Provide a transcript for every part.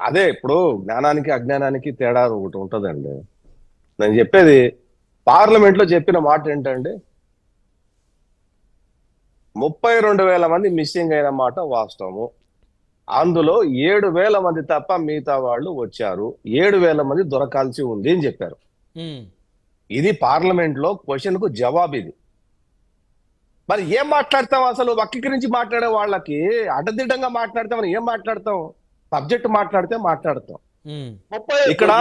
అదే ఇప్పుడు జ్ఞానానికి అజ్ఞానానికి తేడా ఒకటి ఉంటదండి. నేను చెప్పేది పార్లమెంట్ లో చెప్పిన మాట ఏంటండి, 32,000 మంది మిస్సింగ్ అయిన మాట వాస్తవము. అందులో 7,000 మంది తప్ప మిగతా వాళ్ళు వచ్చారు, 7,000 మంది దొరకాల్సి ఉంది అని చెప్పారు. ఇది పార్లమెంట్ లో క్వశ్చన్ కు జవాబు ఇది. మరి ఏం మాట్లాడతాం అసలు? వక్రీకరించి మాట్లాడే వాళ్ళకి అడ్డదిడ్డంగా మాట్లాడతామని ఏం మాట్లాడతాం? సబ్జెక్ట్ మాట్లాడితే మాట్లాడతాం. ఇక్కడ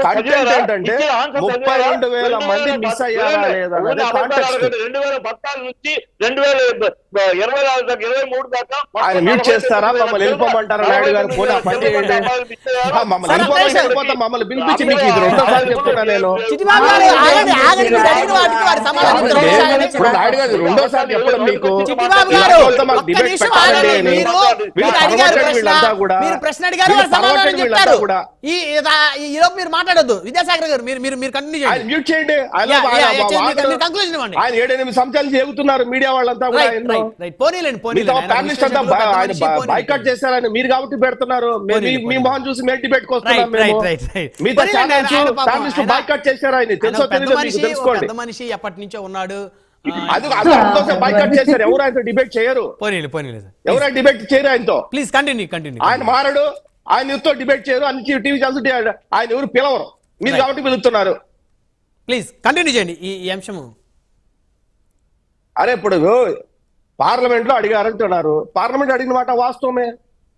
కంటెంట్ ఏంటంటే 32,000 మంది మిస్ అయ్యారా లేదా అనేది కాంటెక్స్ట్. 2014 నుంచి 2024 దాకా 23 దాకా ఆయన మ్యూట్ చేస్తారా? మమ్మల్ని వెళ్ళిపోమంటారా? నాయుడు గారు పోనీ ఆ పని చేయండి. మమ్మల్ని వెళ్ళిపోతాం, మమ్మల్ని పిలిపించి మీకు ఇది రెండోసారి చెప్తున్నా నేను. ఇప్పుడు నాయుడు గారు రెండోసారి చెప్పడం మీకు వీళ్ళంతా కూడా మీరు మాట్లాడొద్దు. విద్యాసాగర్ గారు మీరు కంటిన్యూ చేయండి. మ్యూట్ చేయండి. ఆయన 7-8 సంవత్సరాలు చెబుతున్నారు మీడియా వాళ్ళంతా కూడా. బైకాట్ చేశారని మీరు కాబట్టి పెడుతున్నారు. మీ మొహం చూసి మేము డిబేట్ వస్తున్నాం. మిగతా ఛానల్స్ బైకాట్ చేశారు. ఆయన తెలుసో తెలియదు తెలుసుకోండి. మనిషి ఎప్పటి నుంచో ఉన్నాడు. బైకాట్ చేశారు. ఎవరు ఆయనతో డిబేట్ చేయరు. ఎవరైనా డిబేట్ చేయరు ఆయనతో. Please continue. ఆయన మారడు. ఆయన ఎవరితో డిబేట్ చేయరు. అన్ని టీవీ ఛానల్స్ ఆయన ఎవరు పిలవరు. మీరు కాబట్టి పిలుస్తున్నారు. ప్లీజ్ కంటిన్యూ చేయండి ఈ అంశము. అరే ఇప్పుడు పార్లమెంట్ లో అడిగారంటున్నారు. పార్లమెంట్ అడిగిన మాట వాస్తవమే,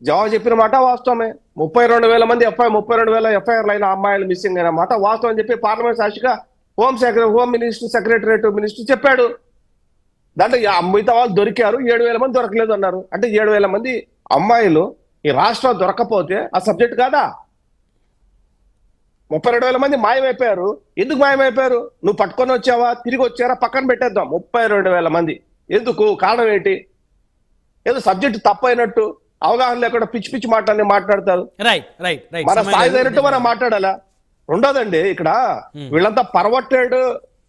జవాబు చెప్పిన మాట వాస్తవమే. 32,000 మంది 32,000 ఎఫ్ఐఆర్లు అయిన అమ్మాయిలు మిస్సింగ్ అయిన మాట వాస్తవం అని చెప్పి పార్లమెంట్ సాక్షిగా హోమ్ మినిస్టర్, సెక్రటరేట్ మినిస్టర్ చెప్పాడు. దాంట్లో మిగతా వాళ్ళు దొరికారు, 7,000 మంది దొరకలేదు అన్నారు. అంటే 7,000 మంది అమ్మాయిలు ఈ రాష్ట్రం దొరకపోతే ఆ సబ్జెక్ట్ కాదా? 32,000 మంది మాయమైపోయారు. ఎందుకు మాయమైపోయారు? నువ్వు పట్టుకొని వచ్చావా, తిరిగి వచ్చారా, పక్కన పెట్టేద్దాం. 32,000 మంది ఎందుకు? కారణం ఏంటి? ఏదో సబ్జెక్ట్ తప్పైనట్టు, అవగాహన లేకుండా పిచ్చి పిచ్చి మాటలన్నీ మాట్లాడతారు. మన స్థాయి అయినట్టు మనం మాట్లాడాలా? రెండోదండి, ఇక్కడ వీళ్ళంతా పర్వర్టెడ్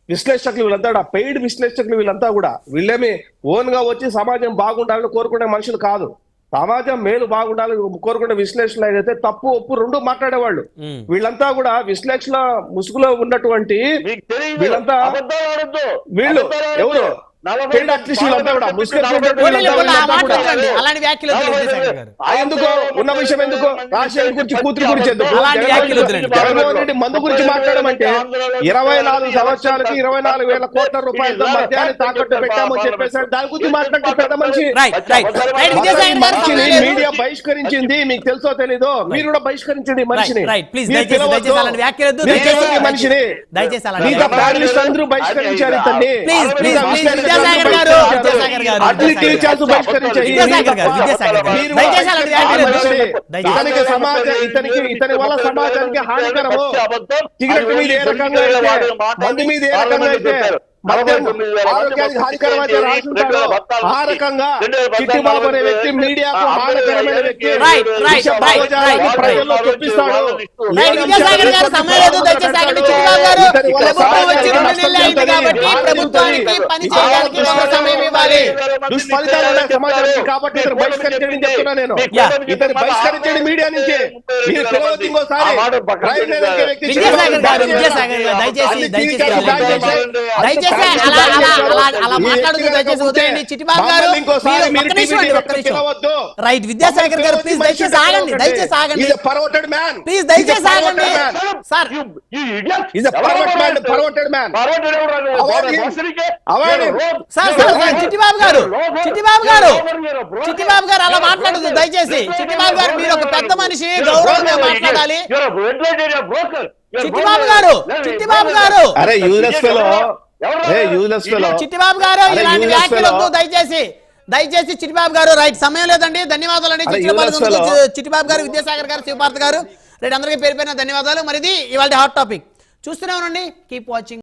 విశ్లేషకులు, వీళ్ళంతా పెయిడ్ విశ్లేషకులు. వీళ్ళంతా కూడా వీళ్ళేమి ఓన్ గా వచ్చి సమాజం బాగుండాలని కోరుకునే మనుషులు కాదు. సమాజం మేలు బాగుండాలి కోరుకునే విశ్లేషణలు అయితే తప్పు ఒప్పు రెండు మాట్లాడేవాళ్ళు. వీళ్ళంతా కూడా విశ్లేషణ ముసుగులో ఉన్నటువంటి వీళ్ళంతా వీళ్ళు ఎవరు ఎందుకు ఉన్న విషయం ఎందుకు? రాజశేఖర్ గురించి, కూతురు గురించి ఎందుకు? జగన్మోహన్ రెడ్డి మందు గురించి మాట్లాడమంటే 24 సంవత్సరాలకి 24,000 కోట్ల రూపాయలతో మద్యాన్ని తాకట్టు పెట్టామని చెప్పేసి దాని గురించి మాట్లాడితే పెద్ద మనిషి. మీడియా బహిష్కరించింది, మీకు తెలుసో తెలీదో. మీరు కూడా బహిష్కరించండి మనిషిని. మనిషిని అందరూ బహిష్కరించారు. ఇతన్ని ఇతని వల్ల సమాజానికి హానికరము. సిగరెట్ మీద ఏ రకంగా అయితే, మందు మీద ఏ రకంగా అయితే ఆరోగ్యానికి హానికరమైతే రాసుంటాడో ఆ రకంగా చిట్టిబాబు అనే వ్యక్తి మీడియాకు హానికరమైన వ్యక్తి. ప్రజల్లో చూపిస్తాడు. దుష్ఫలితాలు సమాజానికి కాబట్టి ఇతను బహిష్కరించండి చెప్తున్నా నేను. ఇతను బహిష్కరించండి మీడియా నుంచి. మీరు పిలవద్దు ఇంకోసారి. విద్యాసాగర్ గారు ప్లీజ్ దయచేసి ఆగండి. దయచేసి ఆగండి. ప్లీజ్ దయచేసి ఆగండి. సార్ చిట్టిబాబు గారు అలా మాట్లాడదు దయచేసి. చిట్టిబాబు గారు మీరు ఒక పెద్ద మనిషి, గౌరవంగా మాట్లాడాలి. చిట్టిబాబు గారు అరే యూజ్లెస్ ఫెలో, చిట్టిబాబు గారు ఇలాంటి వ్యాఖ్యలొద్దు దయచేసి చిట్టిబాబు గారు. రైట్, సమయం లేదండి. ధన్యవాదాలండి చిట్టిబాబు గారు, విద్యాసాగర్ గారు, శివపార్త్ గారు. రైట్, అందరికీ పేరు పేరున ధన్యవాదాలు. మరి ఇది ఇవాళ హాట్ టాపిక్. చూస్తూనే ఉండండి. Keep watching.